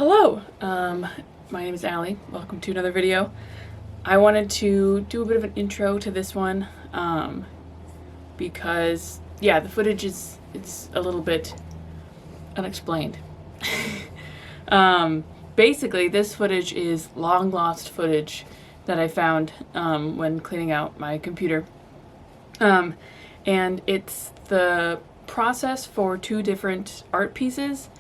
Hello, my name is Allie. Welcome to another video. I wanted to do a bit of an intro to this one because, yeah, the footage is a little bit unexplained. Basically, this footage is long lost footage that I found when cleaning out my computer. And it's the process for two different art pieces,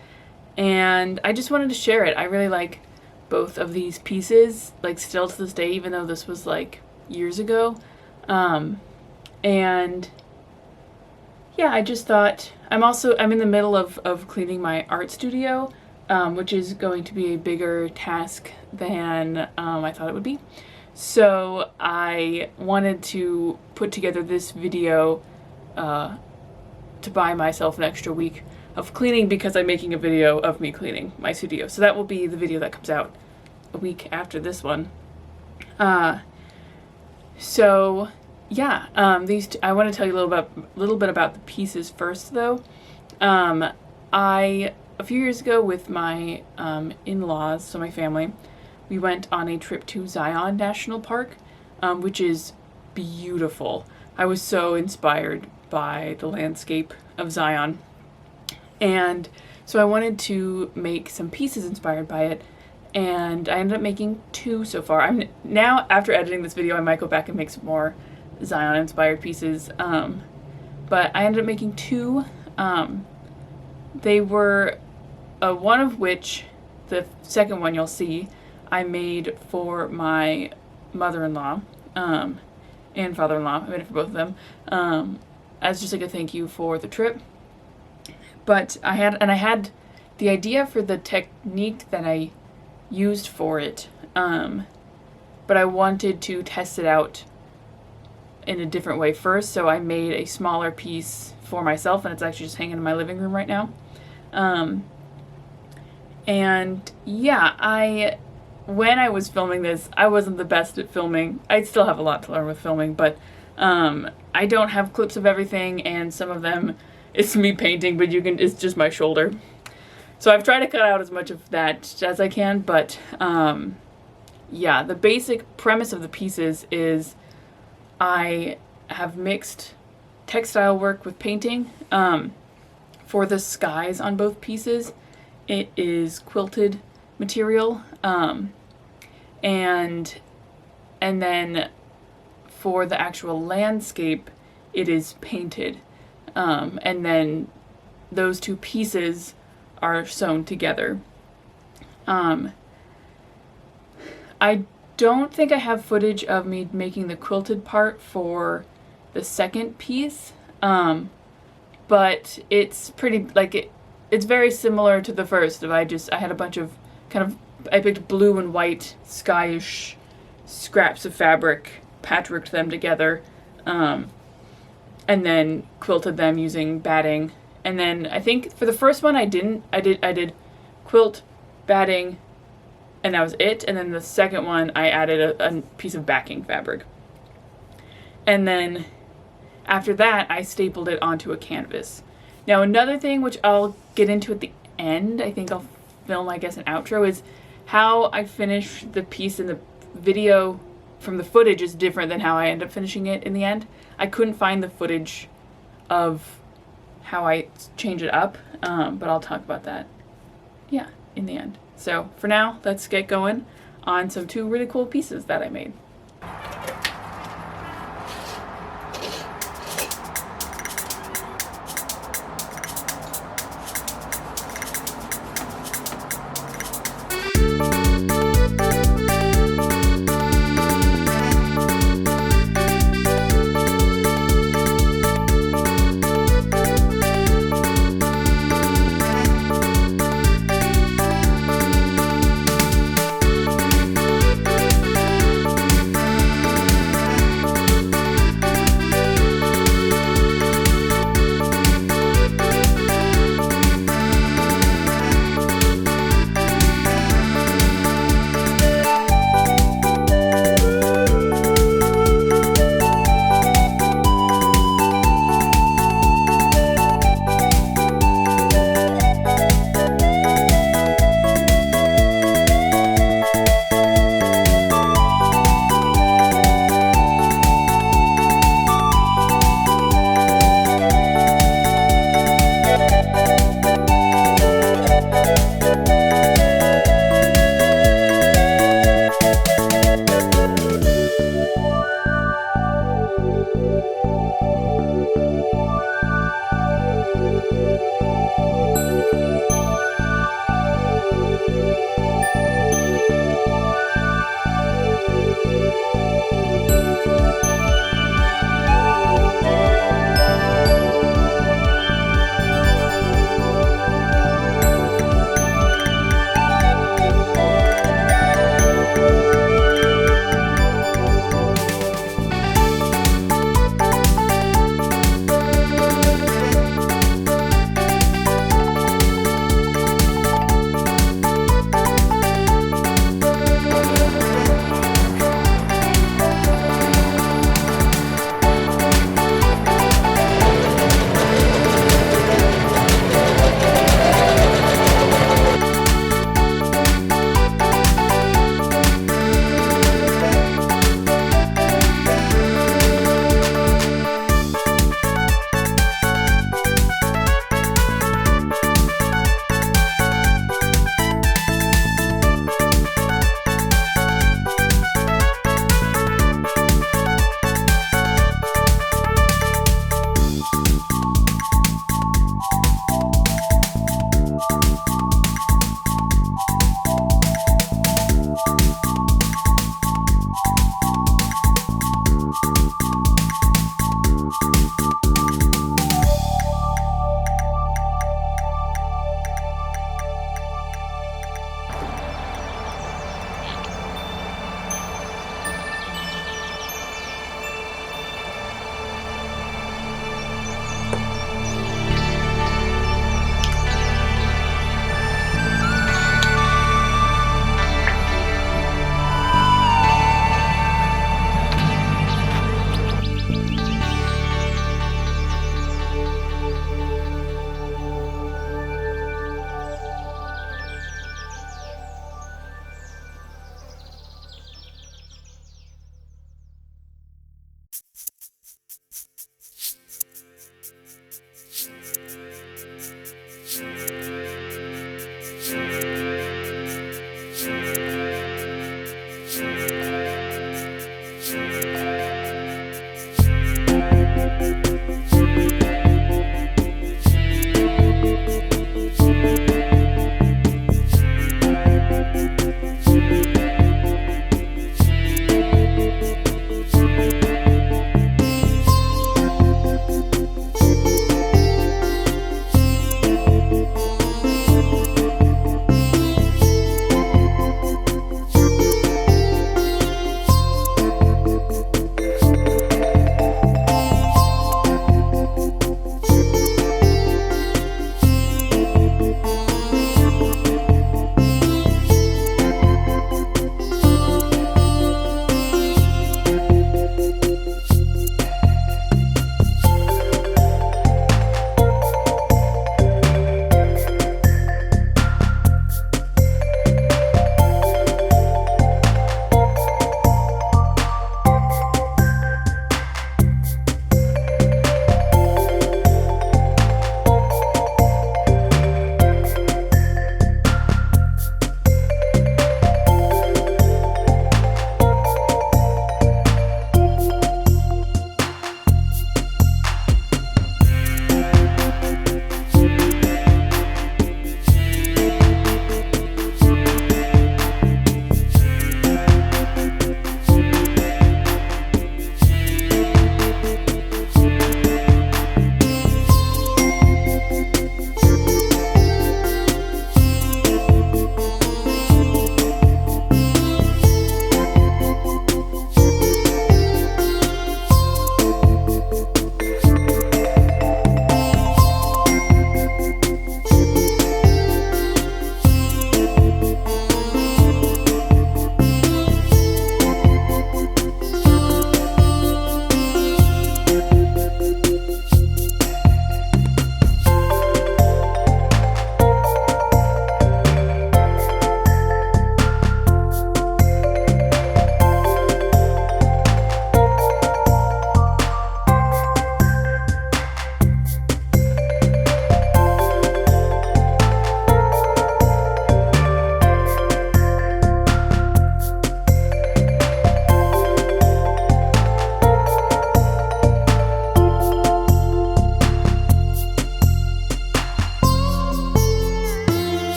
and I just wanted to share it. I really like both of these pieces, like still to this day, even though this was like years ago. And yeah, I just thought, I'm in the middle of cleaning my art studio, which is going to be a bigger task than I thought it would be. So I wanted to put together this video to buy myself an extra week of cleaning because I'm making a video of me cleaning my studio. So that will be the video that comes out a week after this one. So yeah, I want to tell you a little bit about the pieces first, though. A few years ago with my in-laws, so my family, we went on a trip to Zion National Park, which is beautiful. I was so inspired by the landscape of Zion. And so I wanted to make some pieces inspired by it, and I ended up making two so far. I'm now, after editing this video, I might go back and make some more Zion-inspired pieces, but I ended up making two. They were, one of which, the second one you'll see, I made for my mother-in-law and father-in-law. I made it for both of them as just like a thank you for the trip. But I had the idea for the technique that I used for it, but I wanted to test it out in a different way first, so I made a smaller piece for myself, and it's actually just hanging in my living room right now. And yeah, when I was filming this, I wasn't the best at filming. I still have a lot to learn with filming, but I don't have clips of everything, and some of them it's me painting, but it's just my shoulder. So I've tried to cut out as much of that as I can, but yeah, the basic premise of the pieces is I have mixed textile work with painting. For the skies on both pieces, it is quilted material, and then for the actual landscape, it is painted. And then those two pieces are sewn together. I don't think I have footage of me making the quilted part for the second piece, but it's pretty, it's very similar to the first. I had a bunch of I picked blue and white skyish scraps of fabric, patchworked them together, and then quilted them using batting. And then I think for the first one I did quilt, batting, and that was it. And then the second one I added a piece of backing fabric. And then after that I stapled it onto a canvas. Now another thing which I'll get into at the end, I think I'll film an outro, is how I finish the piece in the video from the footage is different than how I end up finishing it in the end. I couldn't find the footage of how I change it up, but I'll talk about that, yeah, in the end. So for now, let's get going on some two really cool pieces that I made.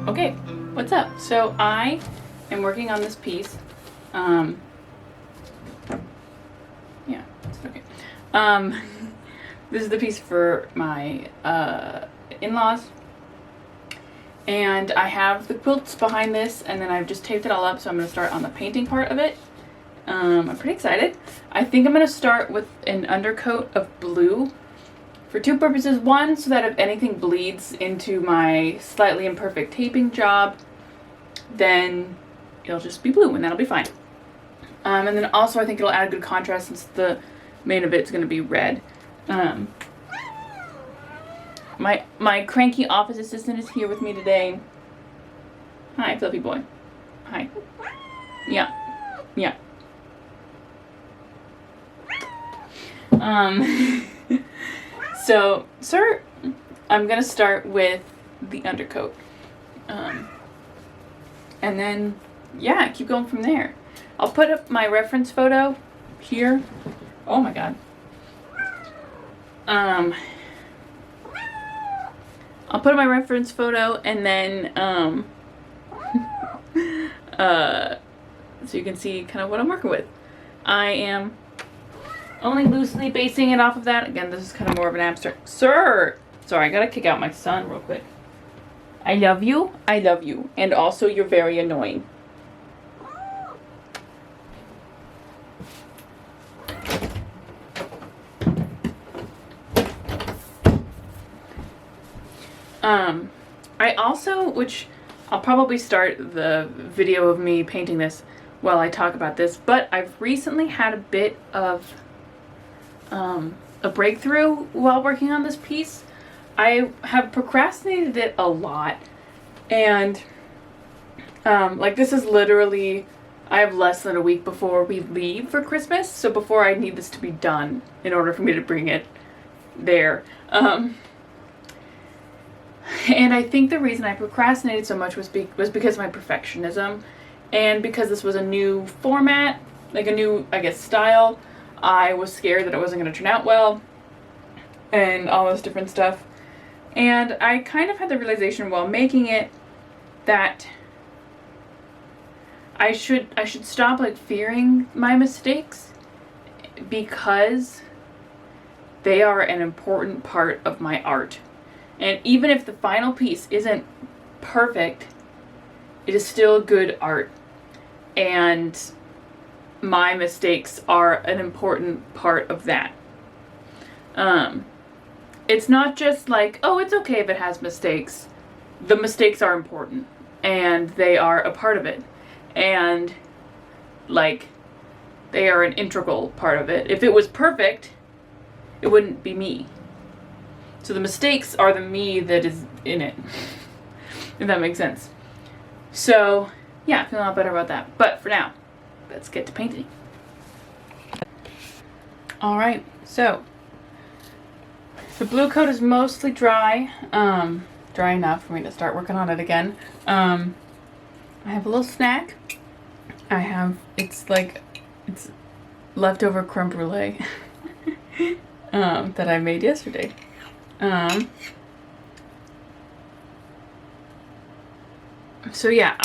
Okay, what's up? So I am working on this piece. Yeah, it's okay. This is the piece for my in-laws. And I have the quilts behind this, and then I've just taped it all up, so I'm going to start on the painting part of it. I'm pretty excited. I think I'm going to start with an undercoat of blue for two purposes. One, so that if anything bleeds into my slightly imperfect taping job, then it'll just be blue, and that'll be fine. And then also I think it'll add a good contrast since the main of it's going to be red. My cranky office assistant is here with me today. Hi, fluffy boy. Hi. Yeah. Yeah. So, sir, I'm gonna start with the undercoat. And then, yeah, keep going from there. I'll put up my reference photo here. Oh my god. I'll put up my reference photo and then, so you can see kind of what I'm working with. I am only loosely basing it off of that. Again, this is kind of more of an abstract. Sir! Sorry, I gotta kick out my son real quick. I love you. I love you. And also, you're very annoying. I also, which I'll probably start the video of me painting this while I talk about this, but I've recently had a bit of a breakthrough while working on this piece. I have procrastinated it a lot, and like this is literally, I have less than a week before we leave for Christmas, so before I need this to be done in order for me to bring it there. And I think the reason I procrastinated so much was because of my perfectionism, and because this was a new format, like a new, I guess, style. I was scared that it wasn't going to turn out well, and all this different stuff. And I kind of had the realization while making it that I should stop like fearing my mistakes, because they are an important part of my art. And even if the final piece isn't perfect, it is still good art. And my mistakes are an important part of that. It's not just like, oh, it's okay if it has mistakes. The mistakes are important, and they are a part of it. And, like, they are an integral part of it. If it was perfect, it wouldn't be me. So the mistakes are the me that is in it, if that makes sense. So, yeah, I feel a lot better about that. But for now, let's get to painting. Alright, so the blue coat is mostly dry. Dry enough for me to start working on it again. I have a little snack. It's leftover creme brulee that I made yesterday. So yeah,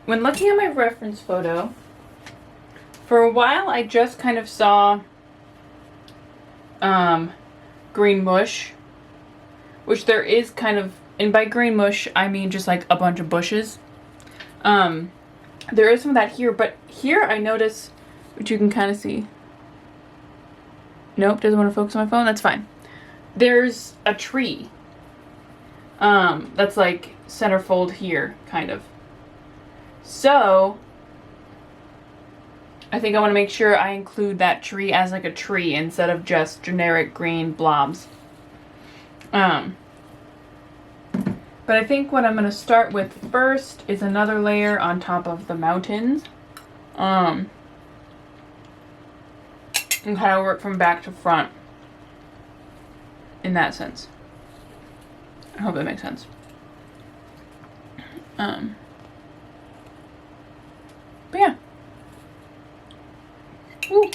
when looking at my reference photo, for a while I just kind of saw green mush, which there is kind of, and by green mush I mean just like a bunch of bushes. There is some of that here, but here I notice, which you can kind of see. Nope, doesn't want to focus on my phone, that's fine. There's a tree that's like centerfold here, kind of. So I think I want to make sure I include that tree as like a tree instead of just generic green blobs. But I think what I'm going to start with first is another layer on top of the mountains. And kind of work from back to front in that sense. I hope that makes sense. But yeah. Ooh.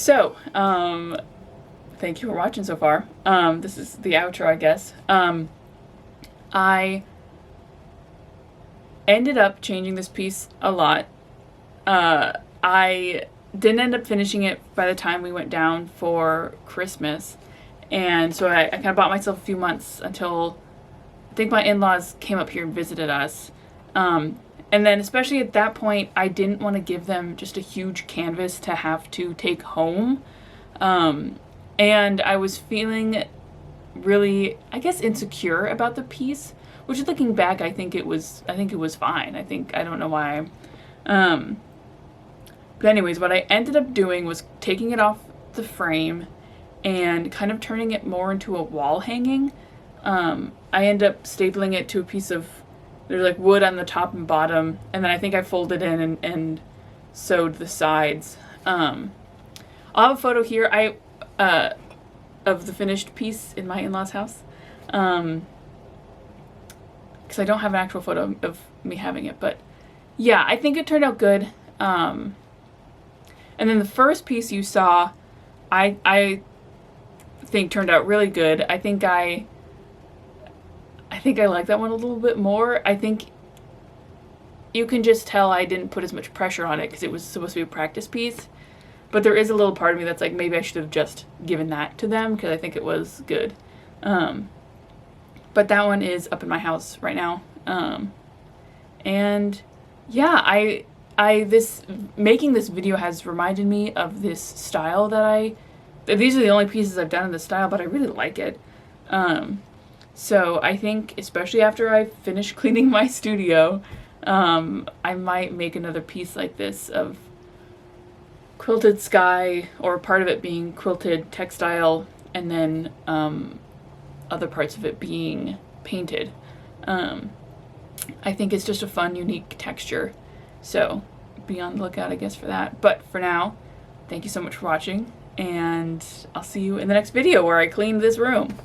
So, thank you for watching so far. This is the outro, I guess. I ended up changing this piece a lot. I didn't end up finishing it by the time we went down for Christmas. And so I kind of bought myself a few months until I think my in-laws came up here and visited us. And then especially at that point, I didn't want to give them just a huge canvas to have to take home. And I was feeling really, I guess, insecure about the piece, which looking back, I think it was fine. I don't know why. But anyways, what I ended up doing was taking it off the frame and kind of turning it more into a wall hanging. I ended up stapling it to a piece of, there's like wood on the top and bottom, and then I think I folded in and sewed the sides. I'll have a photo here of the finished piece in my in-laws' house, because I don't have an actual photo of me having it, but yeah, I think it turned out good. And then the first piece you saw, I think turned out really good. I think I like that one a little bit more. I think you can just tell I didn't put as much pressure on it because it was supposed to be a practice piece. But there is a little part of me that's like, maybe I should have just given that to them because I think it was good. But that one is up in my house right now. And yeah, making this video has reminded me of this style these are the only pieces I've done in this style, but I really like it. So I think, especially after I finish cleaning my studio, I might make another piece like this of quilted sky, or part of it being quilted textile, and then other parts of it being painted. I think it's just a fun, unique texture. So be on the lookout, I guess, for that. But for now, thank you so much for watching, and I'll see you in the next video where I clean this room.